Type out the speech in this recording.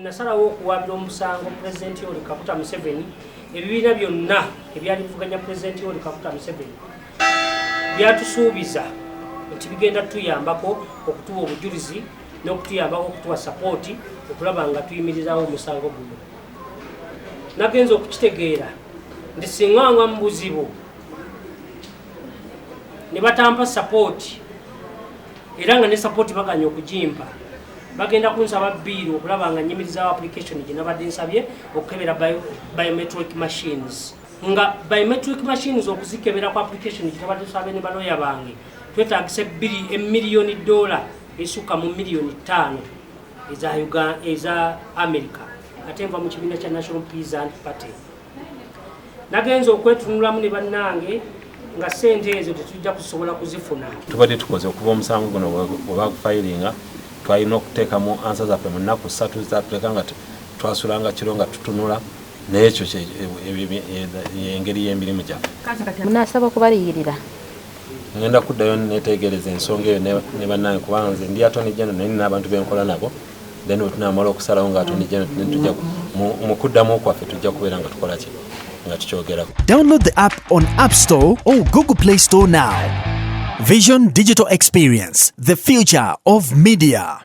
nasalawo okuwaabira omusango Pulezidenti Yoweri Kaguta Museveni. Ebibiina byonna ebyali bivuganya Pulezidenti Yoweri Kaguta Museveni byatusuubiza nti bigenda tuyambako okutuwa obujulizi n'okutuyambako okutuwa sapooti okulaba nga tuyimirizaawo omusango guno. Nagenza okukitegeera nti singa nga mu buzibu ne batampa sapooti era nga ne sapooti baganya okugimpa, bagenda kunsaba bbiiro okulaba nga nyimirizaawo application gye nabadde nsabye okukebera biometric machines. Nga biometric machines okuzikebera ku application gye nabadde nsabye ne balooya bange twetaagisa $1 million esukka mu $5 million eza America ate nva mu kibiina kya National Peasant Party. Nagenza okwetunulamu ne bannange nga sente ezo tetujja kusobola kuzifuna. Tubadde tukoze okuva omusango guno bwe bagufayiringa twalina okuteekamu ansa zaffe mu nnaku 3 zatuleka nga twasulanga kiro nga tutunula n'ekyo engeri y'emirimu gyaffe. Munaasaba okubaliyirira. Ngenda kuddayo neetegereza ensonga eyo ne bannange kubanga nze ndi Attorney General naye nina abantu benkola nabo, then bwe tunaamala okusalawo nga Attorney General tujja mu kuddamu kwaffe tujja kubeera nga tukola ki nga tukyogerako. Download the app on App Store or Google Play Store now. Vision Digital Experience, the future of media.